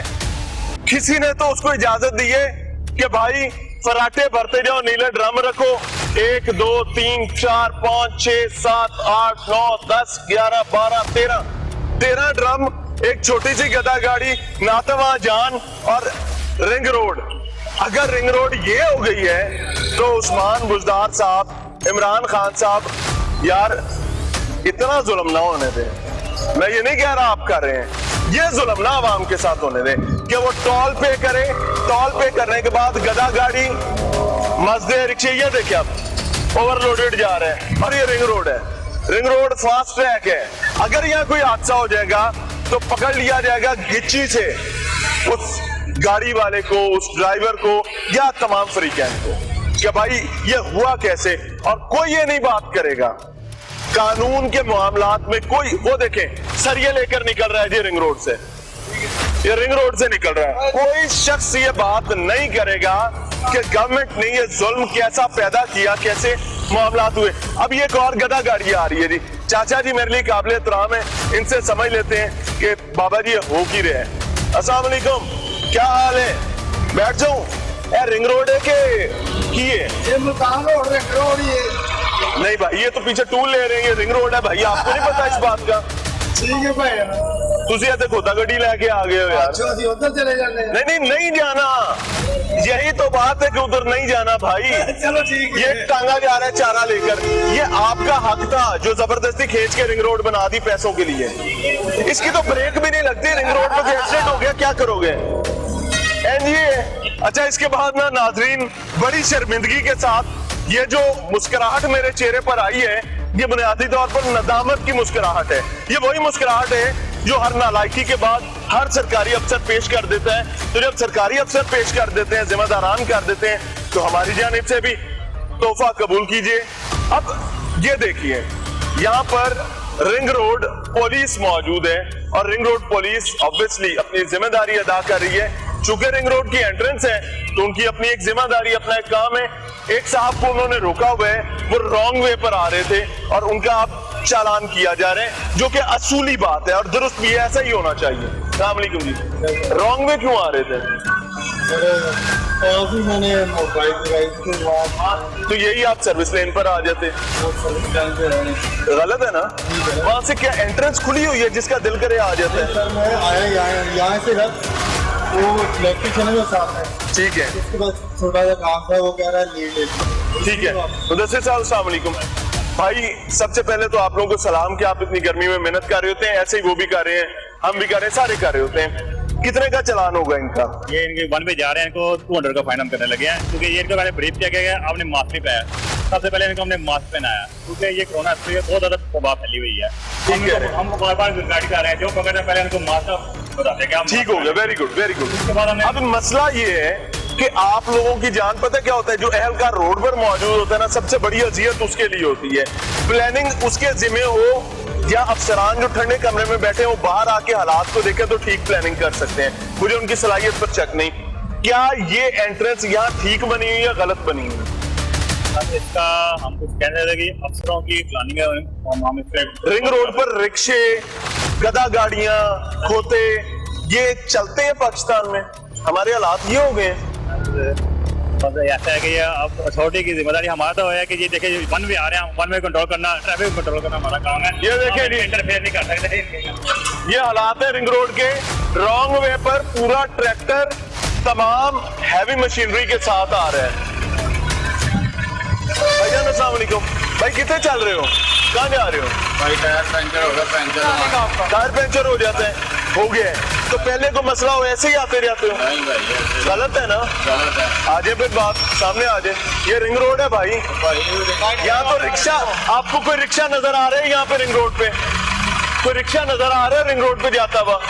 किसी ने तो उसको इजाजत दी है कि भाई फराटे भरते जाओ, नीले ड्रम रखो, 1 2 3 4 5 6 7 8 9 10 11 12 13 ड्रम एक छोटी सी गधा गाड़ी, ना तो वहां जान। और रिंग रोड, अगर रिंग रोड ये हो गई है तो उस्मान बुजदार साहब, इमरान खान साहब, यार इतना जुल्म ना होने दे। मैं ये नहीं कह रहा आप कर रहे हैं, ये जुल्म ना आवाम के साथ होने दे कि वो टोल पे करे, टोल पे करने के बाद गधा गाड़ी मजदे रिक्शे, ये देखिए आप ओवरलोडेड जा रहे हैं। और ये रिंग रोड है, रिंग रोड फास्ट ट्रैक है। अगर यहाँ कोई हादसा हो जाएगा तो पकड़ लिया जाएगा गिच्ची से उस गाड़ी वाले को, उस ड्राइवर को या तमाम फ्रीकैन को कि भाई ये हुआ कैसे। और कोई ये नहीं बात करेगा कानून के मामलात में। कोई वो देखें सरिये लेकर निकल रहा है जी रिंग रोड से, ये रिंग रोड से निकल रहा है। कोई शख्स ये बात नहीं करेगा कि गवर्नमेंट ने ये जुल्म कैसा पैदा किया, कैसे मामलात हुए। अब ये एक और गधा गाड़ी आ रही है जी। चाचा जी मेरे लिए काबिल एहतराम है, इनसे समझ लेते हैं कि बाबा जी ये हो की रहे हैं। अस्सलाम वालेकुम, क्या हाल है? बैठ जाऊं? रिंग रोड है कि ये मुल्तान रोड रिंग रोड ही है। नहीं भाई, ये तो पीछे टूल ले रहे हैं, ये रिंग रोड है भाई, आपको नहीं पता इस बात का? ठीक है भाई, तुझे ऐसे खोता गड्डी लेके आ गए हो यार। अच्छा जी उधर चले जाते हैं। नहीं जाना, यही तो बात है कि उधर नहीं जाना भाई। चलो ठीक है। ये टांगा जा रहा है चारा लेकर, ये आपका हक था जो जबरदस्ती खींच के रिंग रोड बना दी पैसों के लिए। इसकी तो ब्रेक भी नहीं लगती, रिंग रोड पर एक्सीडेंट हो गया क्या करोगे? एंड ये अच्छा, इसके बाद ना नाजरीन बड़ी शर्मिंदगी के साथ ये जो मुस्कुराहट मेरे चेहरे पर आई है, ये बुनियादी तौर पर नदामत की मुस्कुराहट है। ये वही मुस्कुराहट है जो हर नालायकी के बाद हर सरकारी अफसर पेश कर देता है। तो जब सरकारी अफसर पेश कर देते हैं, जिम्मेदारान कर देते हैं, तो हमारी जानिब से भी तोहफा कबूल कीजिए। अब ये देखिए, यहाँ पर रिंग रोड पुलिस मौजूद है और रिंग रोड पुलिस ऑब्वियसली अपनी जिम्मेदारी अदा कर रही है। चूंकि रिंग रोड की एंट्रेंस है तो उनकी अपनी एक जिम्मेदारी, अपना एक काम है। एक साहब को उन्होंने रोका हुआ है, वो रॉन्ग वे पर आ रहे थे और उनका अब चालान किया जा रहा है, जो कि असूली बात है और दुरुस्त भी है, ऐसा ही होना चाहिए। अस्सलाम वालेकुम जी, रॉन्ग वे क्यों आ रहे थे? मैंने मोबाइल तो यही आप सर्विस लेन पर आ जाते। गलत है ना? वहां से क्या एंट्रेंस खुली हुई है जिसका दिल करे आ जाता है? सर मैं आया यहाँ से वो इलेक्ट्रिशियन के साथ है। ठीक है, उसके बाद छोटा सा काम था, वो कह रहा है लीव ले। ठीक है। मुदस्सिर साहब अस्सलाम वालेकुम। भाई सबसे पहले तो आप लोगों को सलाम कि आप इतनी गर्मी में मेहनत कर रहे होते हैं, ऐसे ही वो भी कर रहे हैं, हम भी कर रहे हैं, सारे कर रहे होते हैं। कितने का चालान होगा इनका? ये इनके वन पे जा रहे हैं, इनको 200 का फाइन हम करने लगे हैं, क्योंकि ये इनको पहले ब्रीफ किया गया, आपने मास्क नहीं पहना। सबसे पहले इनको हमने मास्क पहनाया, क्योंकि ये कोरोना से बहुत ज्यादा प्रभाव फैली हुई है। हम बार बार गाड़ी कर रहे हैं, जो पकड़ने पहले उनको मास्क बताते हैं। ठीक हो गया, वेरी गुड वेरी गुड। उसके बाद हमने अब मसला ये है कि आप लोगों की जान, पता क्या होता है, जो एहलकार रोड पर मौजूद होता है ना, सबसे बड़ी अजियत उसके लिए होती है। प्लानिंग उसके जिम्मे हो या अफसरान जो ठंडे कमरे में बैठे हैं वो बाहर आके हालात को देखें तो ठीक प्लानिंग कर सकते हैं। मुझे उनकी सलाहियत पर शक नहीं। क्या ये एंट्रेंस यहाँ ठीक बनी हुई या गलत बनी हुई? इसका हम कुछ कह रहे थे कि अफसरों की प्लानिंग है। हम रिंग रोड पर रिक्शे, गधा गाड़ियां, खोते ये चलते हैं पाकिस्तान में। हमारे हालात ये हो गए हैं। ऐसा है कि ये अब अथॉरिटी की जिम्मेदारी हमारा तो है कि ये देखिए वन वे आ रहे हैं, वन वे कंट्रोल करना, ट्रैफिक कंट्रोल करना हमारा काम है। ये देखिए इंटरफेयर नहीं कर सकते। ये हालात है रिंग रोड के। रॉन्ग वे पर पूरा ट्रैक्टर तमाम हैवी मशीनरी के साथ आ रहा है। भाईजान अस्सलाम वालेकुम। भाई कितने चल रहे हो, कहाँ जा रहे हो? भाई टायर पंचर हो गया, टायर पंचर हो जाते हैं, हो गया है तो पहले को मसला हो ऐसे ही आते रहते हो? नहीं भाई ऐसे गलत है ना? गलत है। आ जाए फिर बात सामने आ जाए। ये रिंग रोड है भाई, यहाँ तो रिक्शा, आपको कोई रिक्शा नजर आ रहा है यहाँ पे रिंग रोड पे? कोई रिक्शा नजर आ रहा है रिंग रोड पे जाता हुआ?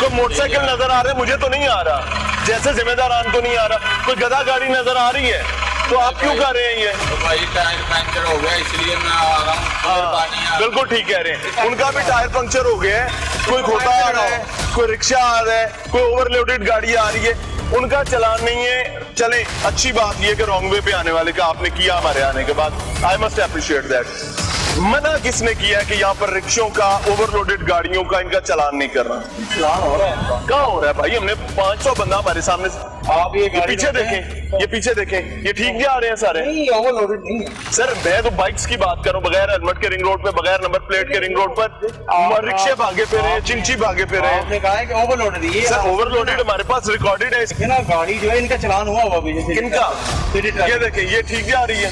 कोई मोटरसाइकिल नजर आ रहा है? मुझे तो नहीं आ रहा, जैसे जिम्मेदारान को नहीं आ रहा। कोई गधा गाड़ी नजर आ रही है? तो आप क्यों कर रहे हैं ये? तो भाई टायर पंचर हो गया इसलिए मैं आ रहा हूँ। पानी आ बिल्कुल ठीक कह रहे हैं, उनका भी टायर पंक्चर हो गया है, कोई खोटा आ रहा है, कोई रिक्शा आ रहा है, कोई ओवरलोडेड गाड़ी आ रही है, उनका चलान नहीं है। चले, अच्छी बात ये कि रॉन्ग वे पे आने वाले का आपने किया हमारे आने के बाद, आई मस्ट अप्रिशिएट दैट। मना किसने किया है कि यहाँ पर रिक्शों का, ओवरलोडेड गाड़ियों का इनका चलान नहीं कर रहा? चलान हो रहा है। कहाँ हो रहा है भाई? हमने 500 बंदा हमारे सामने। आप ये गाड़ी पीछे देखें, ये पीछे देखें, ये ठीक जा रहे हैं सारे। नहीं, ओवरलोडेड नहीं है सर मैं तो बाइक्स की बात करूं, बगैर हेलमेट के रिंग रोड पे, बगैर नंबर प्लेट के रिंग रोड पर रिक्शे भागे फिर रहे हैं, चिंची भागे फिर रहे हैं। आपने कहा है कि ओवरलोडेड ये सर ओवरलोडेड हमारे पास रिकॉर्डेड है। है ना, गाड़ी जो है इनका चलान हुआ हुआ भी। किनका? ये देखें, ये ठीक जा रही है,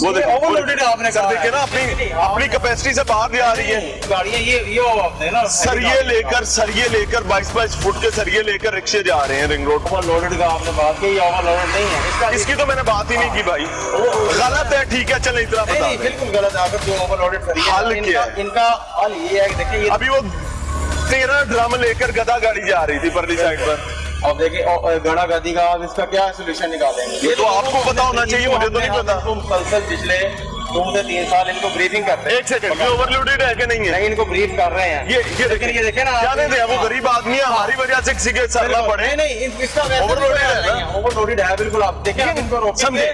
वो देखिए ओवरलोडेड आपने सर, कहा देखिए ना अपनी कैपेसिटी से बाहर जा रही है। गाड़ियाँ ये आपने ना सरिये लेकर 22 फुट के सरिये लेकर रिक्शे जा रहे हैं रिंग रोड। ओवरलोडेड का आपने बात की, ये ओवरलोडेड नहीं है। इसकी तो मैंने बात ही नहीं की भाई, गलत है, ठीक है, चले इतना बता नहीं, दें। बिल्कुल गलत है। अगर जो ओवरलोडेड सरिया हल क्या है? इनका हल ये है कि देखिए, ये अभी वो 13 ड्रम लेकर गदा गाड़ी जा रही थी परली साइड पर। अब देखिए गड़ा गदी का अब इसका क्या सोल्यूशन निकालेंगे? ये तो आपको पता होना चाहिए, मुझे तो नहीं पता। मुसलसल पिछले 2 से 3 साल इनको ब्रीफिंग करते हैं। एक सेकंड, ये ओवरलोडेड है कि नहीं है? नहीं, इनको ब्रीफ कर रहे हैं। ये देखें ना, क्या नहीं दे, वो गरीब आदमी है, हमारी वजह से किसी के सरना पड़े। नहीं, इसका Overloaded है ना? ओवरलोडेड है बिल्कुल। आप देखिए, आप इनको रोकेंगे। समझे,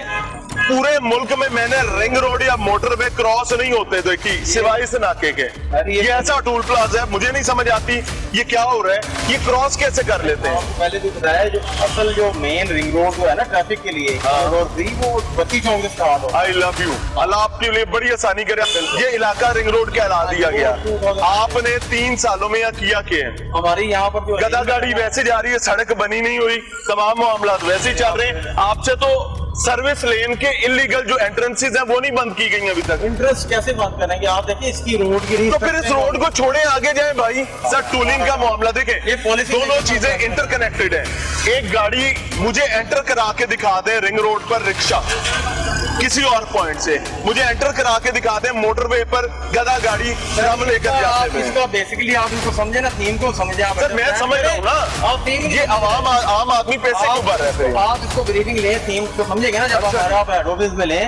पूरे मुल्क में मैंने रिंग रोड या मोटरवे क्रॉस नहीं होते देखी सिवाय इस नाके के। ये ऐसा टूल प्लाजा है, मुझे नहीं समझ आती ये क्या हो रहा है, ये क्रॉस कैसे कर लेते हैं? पहले भी बताया, जो असल जो मेन रिंग रोड जो है ना ट्रैफिक के लिए, रोड 3 वो 32 चौक से स्टार्ट हो। आई लव यू, अल्लाह आपके लिए बड़ी आसानी करे। ये इलाका रिंग रोड कहला दिया गया, आपने 3 सालों में यहाँ किया क्या? हमारे यहाँ पर जो गदा गाड़ी वैसे जा रही है, सड़क बनी नहीं हुई, तमाम मामला वैसे ही चल रहे हैं। आपसे तो सर्विस लेन के इलीगल जो एंट्रेंसेस हैं वो नहीं बंद की गई अभी तक। इंटरेस्ट कैसे बात करेंगे? आप देखिए इसकी रोड की, तो फिर इस रोड को छोड़े आगे जाए भाई। सर टूलिंग का मामला देखें, ये पॉलिसी दोनों चीजें इंटरकनेक्टेड है। एक गाड़ी मुझे एंटर करा के दिखा दे रिंग रोड पर रिक्शा किसी और पॉइंट से, मुझे एंटर करा के दिखा दे मोटरवे पर गदा गाड़ी ड्रम लेकर जाते हुए। इसका बेसिकली आप इनको समझे ना, थीम को समझे आप। सर मैं समझ रहा हूँ ना, आप थीम ये आम आदमी पैसे क्यों भर रहे थे? आप इसको ब्रीफिंग ले, थीम को समझेगा ना, जब आप हेड ऑफिस में लें,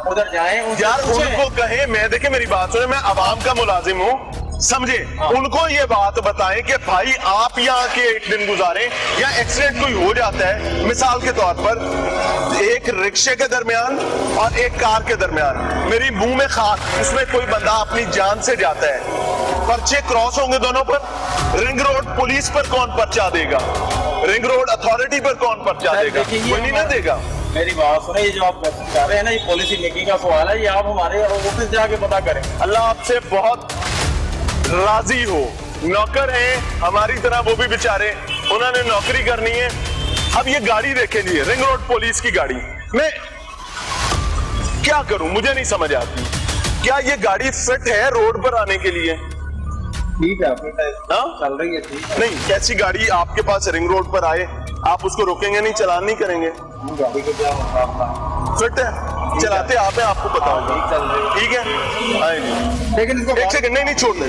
उधर जाएं, यार उनको कहे, मैं देखे मेरी बात सुने, मैं अवाम का मुलाजिम हूँ, समझे, उनको ये बात बताएं कि भाई आप यहाँ के 1 दिन गुजारे या एक्सीडेंट कोई हो जाता है, मिसाल के तौर पर एक रिक्शे के दरमियान और एक कार के दरमियान, मेरी मुंह में खाक, उसमें कोई बंदा अपनी जान से जाता है, पर्चे क्रॉस होंगे दोनों पर। रिंग रोड पुलिस पर कौन पर्चा देगा? रिंग रोड अथॉरिटी पर कौन पर्चा देगा? कोई नहीं ना देगा। मेरी बात सुने, ये जो आप क्वेश्चन कर रहे हैं ना, ये पॉलिसी मेकिंग का सवाल है, ये आप हमारे ऑफिस जाके पता करें। अल्लाह आपसे बहुत राजी हो, नौकर हैं हमारी तरह वो भी बेचारे, उन्होंने नौकरी करनी है। अब ये गाड़ी देखें जी, रिंग रोड पुलिस की गाड़ी, मैं क्या करूं, मुझे नहीं समझ आती। क्या ये गाड़ी फिट है रोड पर आने के लिए? ठीक है, हाँ? चल रही है, ठीक है। नहीं, कैसी गाड़ी आपके पास रिंग रोड पर आए, आप उसको रोकेंगे नहीं, चलान नहीं करेंगे? गाड़ी को क्या होगा? फिट है, चलाते आप हैं, आपको पता होगा। ठीक है, आए जी। लेकिन इसको एक सेकंड, नहीं छोड़ दे।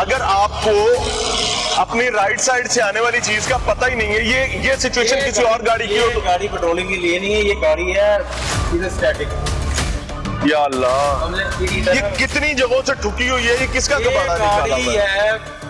अगर आपको अपनी राइट साइड से आने वाली चीज का पता ही नहीं है, ये सिचुएशन किसी और गाड़ी की हो तो गाड़ी पेट्रोलिंग की लिए नहीं है, ये गाड़ी है सीधे स्टैटिक। या अल्लाह, ये कितनी जगहों से ठुकी हुई है, ये किसका कबाड़ा निकाला हुआ है?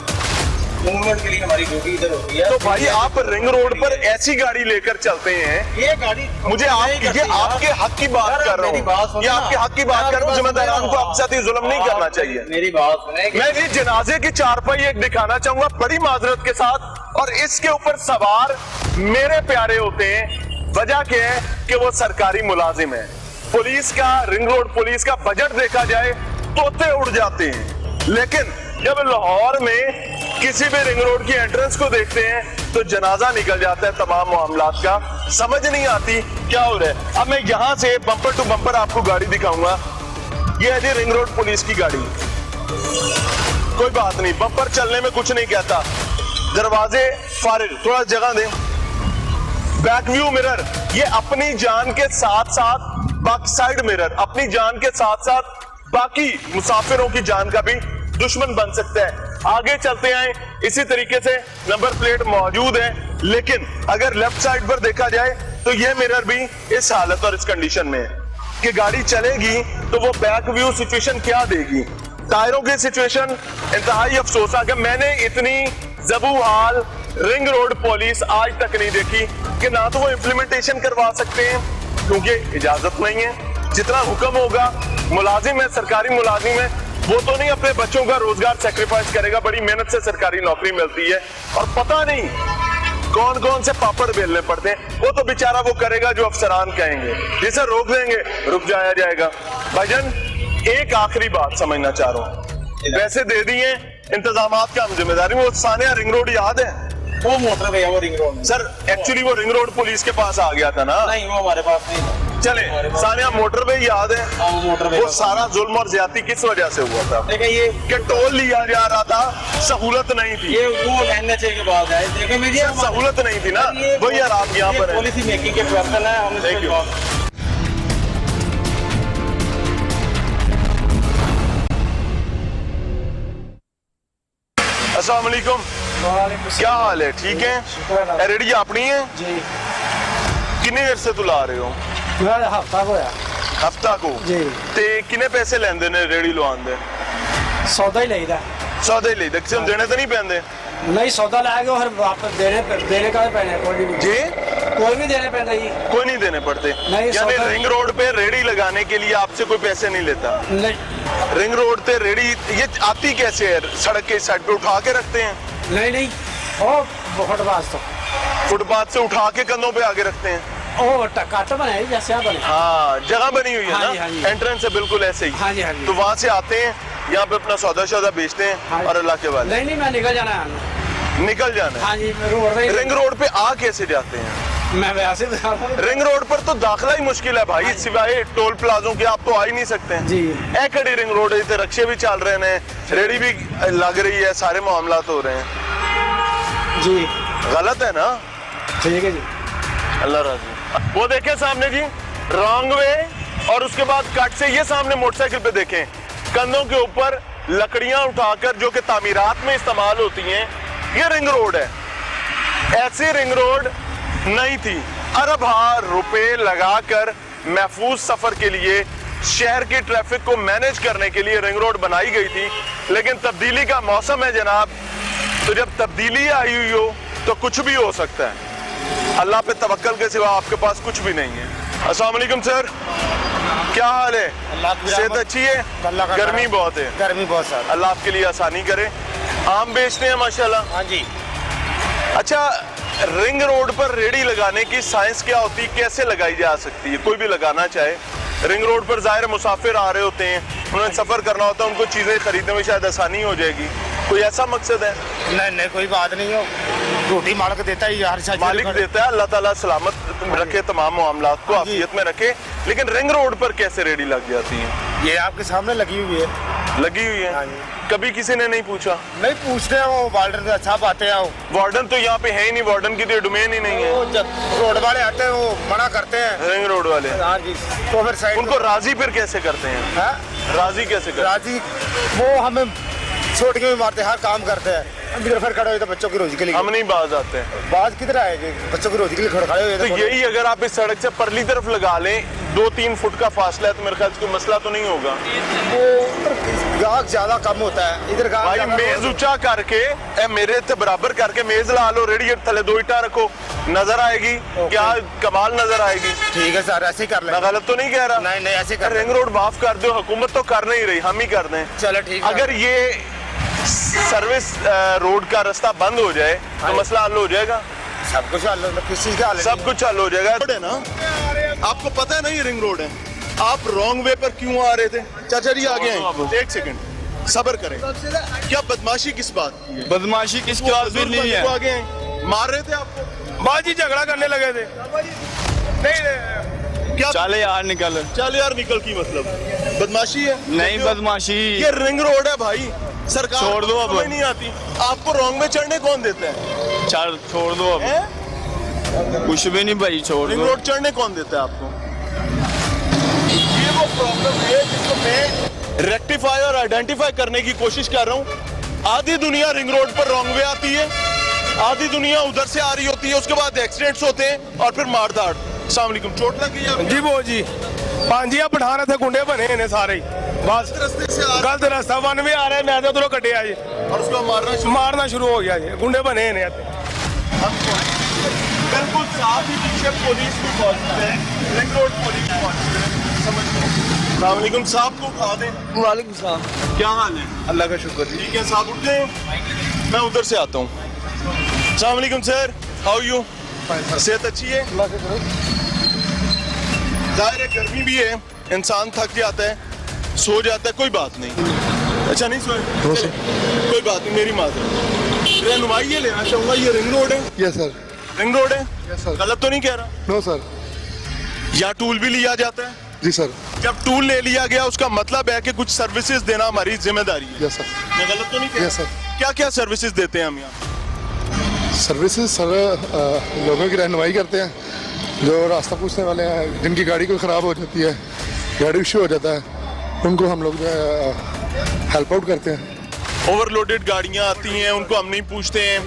मूवमेंट के लिए हमारी ड्यूटी इधर होती है। तो भाई आप रिंग रोड पर ऐसी गाड़ी लेकर चलते हैं, ये गाड़ी मुझे ये आपके हक की बात कर रहा हूँ, ये आपके हक की बात कर रहा हूँ, जिम्मेदारान को आपके साथ ही जुल्म नहीं करना चाहिए। मेरी बात सुने, मैं जी जनाजे की चारपाई एक दिखाना चाहूंगा बड़ी माजरत के साथ, और इसके ऊपर सवार मेरे प्यारे होते हैं। वजह क्या है कि वो सरकारी मुलाजिम है। पुलिस का, रिंग रोड पुलिस का बजट देखा जाए तोते उड़ जाते हैं, लेकिन जब लाहौर में किसी भी रिंग रोड की एंट्रेंस को देखते हैं तो जनाजा निकल जाता है तमाम मामलात का, समझ नहीं आती क्या हो रहा है। अब मैं यहां से बम्पर टू बम्पर आपको गाड़ी दिखाऊंगा, ये है जी रिंग रोड पुलिस की गाड़ी। कोई बात नहीं, बम्पर चलने में कुछ नहीं कहता, दरवाजे फारिग, थोड़ा जगह दें। बैक व्यू मिरर, ये अपनी जान के साथ साथ बैक साइड मिरर अपनी जान के साथ साथ बाकी मुसाफिरों की जान का भी दुश्मन बन सकता है। आगे चलते आए, इसी तरीके से नंबर प्लेट मौजूद है, लेकिन अगर लेफ्ट साइड पर देखा जाए तो ये मिरर भी इस हालत और इस कंडीशन में है कि गाड़ी चलेगी तो वो बैक व्यू सिचुएशन क्या देगी। टायरों की सिचुएशन इंतहाई अफसोसनाक है। मैंने इतनी जबूहाल रिंग रोड पुलिस आज तक नहीं देखी कि ना तो वो इम्प्लीमेंटेशन करवा सकते हैं क्योंकि इजाजत नहीं है। जितना हुक्म होगा, मुलाजिम है, सरकारी मुलाजिम है, वो तो नहीं अपने बच्चों का रोजगार सेक्रीफाइस करेगा। बड़ी मेहनत से सरकारी नौकरी मिलती है और पता नहीं कौन कौन से पापड़ बेलने पड़ते हैं। वो तो बेचारा वो करेगा जो अफसरान कहेंगे, जिसे रोक देंगे रुक जाया जाएगा। भाईजान एक आखिरी बात समझना चाह रहा हूँ, वैसे दे दिए इंतजामात का हम जिम्मेदारी। वो सानिया रिंग रोड याद है? वो मोटरवे है, वो रिंग रोड सर एक्चुअली वो रिंग रोड पुलिस के पास आ गया था ना। नहीं, वो हमारे पास नहीं। चले सानिया मोटरवे याद है? हाँ, मोटरवे वो सारा जुल्म और ज्यादती किस वजह से हुआ था? देखिए ये कि टोल लिया जा रहा था, सहूलत नहीं थी। ये वो NHA के बाद है। देखिए मीडिया सहूलत नहीं थी ना, वही यार आप यहाँ पर है। पॉलिसी मेकिंग के पर्सन है, हम Thank you. अस्सलाम वालेकुम, क्या हाल है? ठीक है? रेडी अपनी है जी? किन्ने देर से तू ला रहे हो? हफ्ता होया हफ्ता को जी। ते किन्ने पैसे लेंदे ने रेडी लवान दे? सौदा ही लेदा सौदे ही लेदे, किसी देने तो नहीं पैंदे? नहीं, सौदा लाएगा और वापस देने का पैने कोई नहीं जी कोई नहीं देने पैंदा जी। कोई नहीं देने पड़ते? नहीं, यानी सौदा- रिंग रोड पे रेडी लगाने के लिए आपसे कोई पैसे नहीं लेता? नहीं रिंग रोड पे रेडी ये आती कैसे है? सड़क के साइड पे उठा के रखते हैं? नहीं ओ फुटपाथ तो फुटपाथ से उठा के कंधों पे आगे रखते हैं? ओ टकाट बने जैसे बने। हाँ, जगह बनी हुई है हाँ जी, ना, हाँ जी। एंट्रेंस है बिल्कुल ऐसे ही। हाँ जी, हाँ जी। तो वहाँ से आते हैं, यहाँ पे अपना सौदा शौदा बेचते हैं हाँ जी। और अल्लाह के वाले नहीं मैं निकल जाना है। निकल जाना है। हाँ जी, रोड पे रिंग रोड पे आ कैसे जाते हैं? मैं वैसे रिंग रोड पर तो दाखिला ही मुश्किल है भाई, सिवाय टोल प्लाजों के आप तो आ ही नहीं सकते हैं जी। ए कड़ी रिंग रोड है, रिक्शे भी चल रहे हैं, रेडी भी लग रही है, सारे मामला हो रहे हैं जी। गलत है ना? ठीक है जी। अल्लाह राजी। वो देखें सामने जी, रॉन्ग वे, और उसके बाद कट से ये सामने मोटरसाइकिल पे देखें, कंधों के ऊपर लकड़ियां उठाकर जो कि तामीरात में इस्तेमाल होती हैं, ये रिंग रोड है। ऐसी रिंग रोड नहीं थी। अरब रुपए लगाकर महफूज सफर के लिए, शहर की ट्रैफिक को मैनेज करने के लिए रिंग रोड बनाई गई थी। लेकिन तब्दीली का मौसम है जनाब, तो जब तब्दीली आई हुई हो तो कुछ भी हो सकता है। अल्लाह पे तवक्कल के सिवा आपके पास कुछ भी नहीं है। अस्सलाम वालेकुम सर, क्या हाल है? सेहत अच्छी है? गर्मी बहुत है। गर्मी बहुत सर। अल्लाह आपके लिए आसानी करे। आम बेचते हैं माशाल्लाह? हाँ जी। अच्छा, रिंग रोड पर रेडी लगाने की साइंस क्या होती है, कैसे लगाई जा सकती है? कोई भी लगाना चाहे रिंग रोड पर, जाहिर मुसाफिर आ रहे होते हैं, उन्हें सफर करना होता है, उनको चीजें खरीदने में शायद आसानी हो जाएगी, कोई ऐसा मकसद है? नहीं कोई बात नहीं हो, रोटी मालिक देता ही, हर चीज मालिक देता है, अल्लाह ताला सलामत रखे, तमाम मामलात को आफियत में रखे। लेकिन रिंग रोड पर कैसे रेडी लग जाती है? ये आपके सामने लगी हुई है। लगी हुई है? कभी किसी ने नहीं पूछा? नहीं पूछते हैं, वो वार्डन साहब आते हैं। वार्डन तो यहाँ पे है ही नहीं, वार्डन की तो डोमेन ही नहीं है। वो जब रोड वाले आते हैं वो मना करते हैं, रिंग रोड वाले। हाँ जी। तो फिर साइड उनको राजी फिर कैसे करते हैं? हाँ? राजी कैसे करते हैं? राजी वो हमें छोड़ के भी मारते हैं, हर काम करते हैं। हम इधर फिर खड़े हुए तो बच्चों की रोजी के लिए। हम नहीं बाज आते हैं। बात किधर आएगी? बच्चों की रोजी के लिए खड़े हुए तो यही अगर आप इस सड़क से परली तरफ लगा लें, 2-3 फुट का फासला है, तो मेरे ख्याल से कोई मसला तो नहीं होगा। वो गाहक ज्यादा कम होता है इधर। भाई मेज ऊंचा करके मेरे से बराबर करके मेज ला लो, रेडी थले 2 ईटा रखो, नजर आएगी। क्या कमाल नजर आएगी। ठीक है सर, ऐसे ही कर मैं लें। गलत तो नहीं कह रहा? नहीं ऐसे कर रिंग रोड माफ कर दो, हुकूमत तो कर नहीं रही, हम ही कर दें। चलो ठीक है। अगर ये सर्विस रोड का रास्ता बंद हो जाए तो मसला हल हो जाएगा। सब कुछ हल हो, किस चीज का हल? सब कुछ हल हो जाएगा। है ना, आपको पता है ना ये रिंग रोड है। आप रॉन्ग वे पर क्यों आ रहे थे? चाचा जी आगे आए, 1 सेकंड सब्र करें। क्या बदमाशी किस बात की है? बदमाशी किस बात भी नहीं है। आगे आए, मार रहे थे आपको? बाजी झगड़ा करने लगे थे। नहीं क्या? चल यार निकल। चल यार निकल की मतलब बदमाशी है? नहीं बदमाशी, ये रिंग रोड है भाई, सरकार छोड़ दो अब। समझ नहीं आती। आपको रॉन्ग में चढ़ने कौन देता है? चल छोड़ दो अब। हैं? कुछ भी नहीं भाई, छोड़ रिंग दो। रोड चढ़ने कौन देता है आपको? ये वो प्रॉब्लम है जिसको मैं रेक्टिफाई और आइडेंटिफाई करने की कोशिश कर रहा हूँ। आधी दुनिया रिंग रोड पर रॉन्ग वे आती है, आधी दुनिया उधर से आ रही होती है, उसके बाद एक्सीडेंट्स होते हैं और फिर मारधाड़। अस्सलाम वालेकुम, चोट लगी है? जी वो जी 5 या पठान थे गुंडे बने ने सारे ही बस रास्ते से आ गलत रास्ता वन में आ रहा है, मैं तो उधरों कटिया जी, और उसको मारना शुरू हो गया जी, गुंडे बने ने। बिल्कुल साथ ही पीछे पुलिस भी मौजूद है, रिंग रोड पुलिस भी मौजूद है, समझ। अस्सलाम वालेकुम साहब को उठा दें। वालेकुम सलाम। क्या हाल है? अल्लाह का शुक्र जी। ठीक है साहब, उठ गए? मैं उधर से आता हूँ। अस्सलाम वालेकुम सर, हाउ यू? सेहत अच्छी है? जाहिर है गर्मी भी है, इंसान थक जाता है, सो जाता है, कोई बात नहीं। अच्छा नहीं सोए? कोई बात नहीं, मेरी माजरत। रहनुमाई ये लेना चाहूँगा, ये रिंग रोड है? Yes sir. रिंग रोड है? Yes sir. गलत तो नहीं कह रहा? No sir. यहाँ टूल भी लिया जाता है? जी सर। जब टूल ले लिया गया उसका मतलब है कि कुछ सर्विसेज देना हमारी जिम्मेदारी है। Yes sir. मैं गलत तो नहीं कह रहा? Yes sir. क्या क्या सर्विसेज देते हैं हम यहाँ? सर्विसेज सर लोगों की रहनुमाई करते हैं, जो रास्ता पूछने वाले हैं, जिनकी गाड़ी कोई ख़राब हो जाती है, गाड़ी इशू हो जाता है, उनको हम लोग जो है हेल्प आउट करते हैं। ओवरलोडेड गाड़ियाँ आती हैं, उनको हम नहीं पूछते हैं?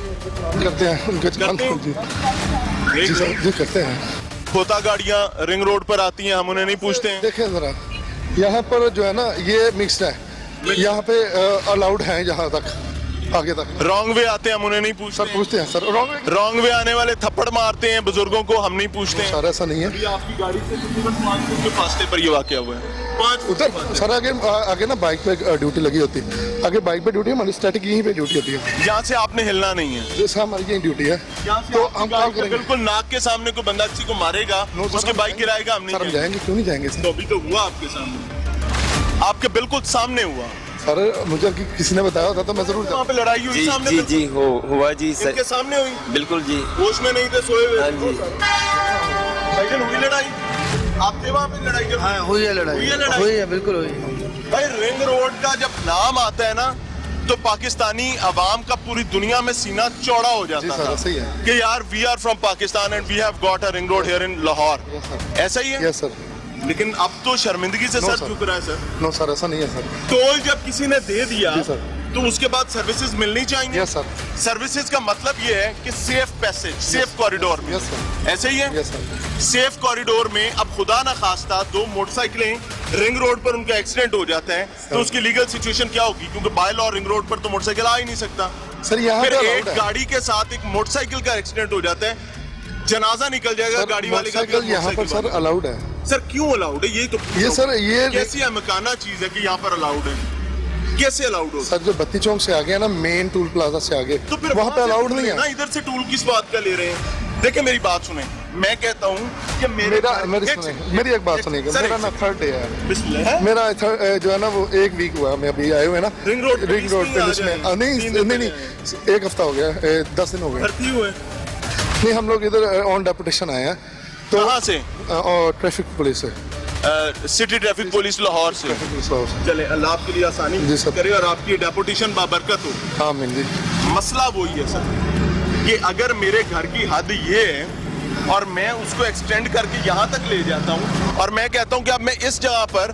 करते हैं उनके करते हैं? जी सर, जी करते हैं। खोता गाड़ियाँ रिंग रोड पर आती हैं, हम उन्हें नहीं पूछते हैं? देखिए ज़रा, यहाँ पर जो है ना ये मिक्स्ड है, यहाँ पे अलाउड है यहाँ तक, आगे तक। रॉन्ग वे आते हैं, हम उन्हें नहीं पूछते? सर पूछते हैं सर, रॉन्ग वे आने वाले थप्पड़ मारते हैं बुजुर्गों को, हम नहीं पूछते हैं? सर ऐसा नहीं है। अभी आपकी गाड़ी से तकरीबन 5 मिनट के फासले पर ये वाकया हुआ है। 5 उधर सर आगे ना बाइक पे ड्यूटी लगी होती है, आगे बाइक पे ड्यूटी है, हमारी स्टैटिक यहीं पे ड्यूटी होती है। यहाँ से आपने हिलना नहीं है? जैसे हमारी यही ड्यूटी है, तो हम काम करेंगे। बिल्कुल नाक के सामने कोई बंदा किसी को मारेगा, उसके बाइक गिराएगा, हम नहीं जाएंगे। क्यों नहीं जाएंगे सर? तो अभी तो हुआ आपके सामने, आपके बिल्कुल सामने हुआ सर। मुझे किसी ने बताया होता तो मैं जरूर वहाँ पे लड़ाई हुई सामने? जी जी हुआ जी सर। इनके सामने हुई? बिल्कुल जी। होश में नहीं थे, सोए हुए? हाँ जी। भाईजान हुई लड़ाई? आप थे वहाँ पे लड़ाई जब? हाँ हुई है लड़ाई, हुई है, बिल्कुल हुई। भाई रिंग रोड का जब नाम आता है ना तो पाकिस्तानी अवाम का पूरी दुनिया में सीना चौड़ा हो जाता था सही है कि यार we are from Pakistan and we have got a ring road here in Lahore. ऐसा ही है? Yes sir. लेकिन अब तो शर्मिंदगी से सर झुक रहा है सर। नो सर, ऐसा नहीं है सर। टोल जब किसी ने दे दिया तो उसके बाद सर्विसेज मिलनी चाहिए? Yes sir. सर्विसेज का मतलब ये है कि सेफ पैसेज, सेफ कॉरिडोर में। Yes sir. ऐसे ही है? Yes sir. सेफ कॉरिडोर में अब खुदा ना खास्ता 2 मोटरसाइकिलें रिंग रोड पर उनका एक्सीडेंट हो जाता है तो उसकी लीगल सिचुएशन क्या होगी? क्योंकि बाय लॉ रिंग रोड पर तो मोटरसाइकिल आ ही नहीं सकता सर। यहाँ फिर एक गाड़ी के साथ एक मोटरसाइकिल का एक्सीडेंट हो जाता है, जनाजा निकल जाएगा गाड़ी वाले का। यहाँ पर सर अलाउड है सर। क्यों अलाउड है? ये तो ये सर ये कैसी अमकाना चीज है कि यहाँ पर अलाउड है? कैसे अलाउड हो सर? जो बत्ती चौक से आगे है ना, मेन टूल प्लाजा से आगे, तो फिर वहाँ पे अलाउड नहीं है ना। इधर से टूल किस बात का ले रहे हैं? देखिए मेरी बात सुने, मैं कहता हूँ कि मेरी एक बात सुनिएगा। मेरा ना 3rd डे है, है? मेरा जो है ना वो 1 वीक हुआ, मैं अभी आए हुए ना रिंग रोड पुलिस में। नहीं 1 हफ्ता हो गया, 10 दिन हो गए। भर्ती हुए? नहीं, हम लोग इधर ऑन डेपुटेशन आए हैं। तो कहाँ से? और ट्रैफिक पुलिस से, सिटी ट्रैफिक पुलिस लाहौर से। चले, अल्लाह आपके लिए आसानी करे और आपकी डेपुटेशन बाबरकत हो। आमीन जी। मसला वही है सर कि अगर मेरे घर की हद ये है और मैं उसको एक्सटेंड करके यहाँ तक ले जाता हूँ और मैं कहता हूँ कि अब मैं इस जगह पर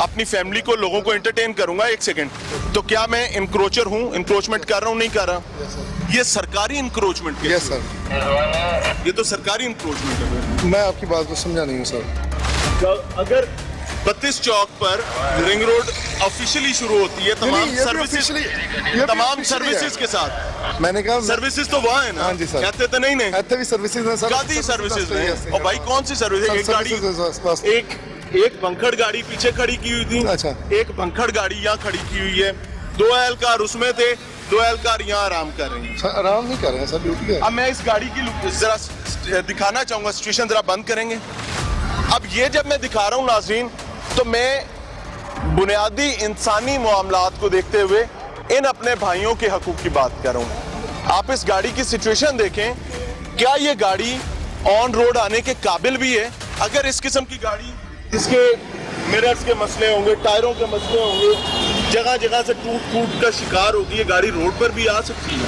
अपनी फैमिली को, लोगों को एंटरटेन करूंगा 1 सेकंड, तो क्या मैं इंक्रोचर हूँ? इंक्रोचमेंट कर रहा हूँ? नहीं कर रहा? ये सरकारी इंक्रोचमेंट है। Yes sir. ये तो सरकारी इंक्रोचमेंट है। मैं आपकी बात को समझा नहीं हूँ सर। अगर 32 चौक पर रिंग रोड ऑफिशियली शुरू होती है तमाम सर्विसेज के साथ, मैंने कहा सर्विसेज तो वहाँ है ना? हाँ जी सर। कहते तो नहीं नहीं भी सर्विसेज है सर। काफी सर्विसेज है। और भाई कौन सी सर्विस है? एक गाड़ी, एक भंखड़ गाड़ी पीछे खड़ी की हुई थी। अच्छा। एक भंखड़ गाड़ी यहाँ खड़ी की हुई है, 2 एहलकार उसमें थे, 2 एहलकार यहाँ आराम कर रहे हैं। सर आराम नहीं कर रहे हैं सर, ड्यूटी है। अब मैं इस गाड़ी की जरा दिखाना चाहूंगा, सिचुएशन जरा बंद करेंगे। अब ये जब मैं दिखा रहा हूँ नाज़रीन, तो मैं बुनियादी इंसानी मामलात को देखते हुए इन अपने भाइयों के हकूक की बात कर रहा हूँ। आप इस गाड़ी की सिचुएशन देखें, क्या ये गाड़ी ऑन रोड आने के काबिल भी है? अगर इस किस्म की गाड़ी, इसके मिरर्स के मसले होंगे, टायरों के मसले होंगे, जगह जगह से टूट का शिकार होगी, ये गाड़ी रोड पर भी आ सकती है।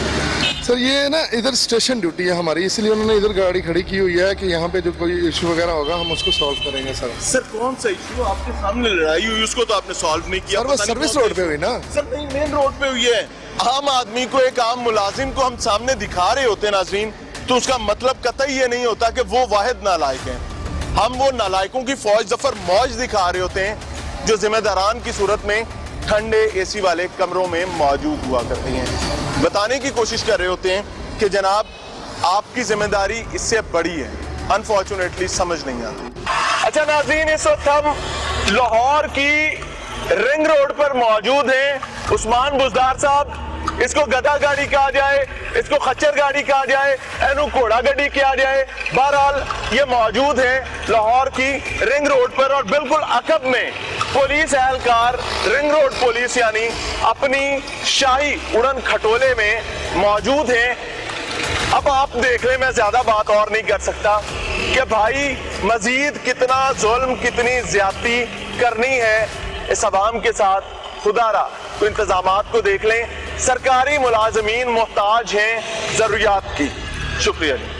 सर ये ना इधर स्टेशन ड्यूटी है हमारी, इसलिए उन्होंने इधर गाड़ी खड़ी की हुई है कि यहाँ पे जो कोई इशू वगैरह होगा हम उसको सॉल्व करेंगे सर। सर कौन सा इशू? आपके सामने लड़ाई हुई, उसको तो आपने सॉल्व नहीं किया। सर वो सर्विस रोड पे हुई ना सर? नहीं, मेन रोड पे हुई है। आम आदमी को, एक आम मुलाजिम को हम सामने दिखा रहे होते हैं नाज़रीन, तो उसका मतलब कतई ये नहीं होता कि वो वाहिद नालायक है। हम वो नालायकों की फौज जफर मौज दिखा रहे होते हैं जो जिम्मेदारान की सूरत में ठंडे एसी वाले कमरों में मौजूद हुआ करती हैं। बताने की कोशिश कर रहे होते हैं कि जनाब आपकी जिम्मेदारी इससे बड़ी है। अनफॉर्चुनेटली समझ नहीं आती। अच्छा नाज़रीन, इस वक्त हम लाहौर की रिंग रोड पर मौजूद हैं। उस्मान बुजदार साहब, इसको गधा गाड़ी कहा जाए, इसको खच्चर गाड़ी कहा जाए, एनू घोड़ा गड्डी कहा जाए, बहरहाल ये मौजूद है लाहौर की रिंग रोड पर। और बिल्कुल अकब में पुलिस एहलकार, रिंग रोड पुलिस यानी अपनी शाही उड़न खटोले में मौजूद हैं। अब आप देख लें, मैं ज्यादा बात और नहीं कर सकता कि भाई मजीद कितना जुल्म, कितनी ज्यादती करनी है इस अवाम के साथ। खुदारा तो इंतजामात को देख लें। सरकारी मुलाजमीन मोहताज हैं जरूरियात की। शुक्रिया जी।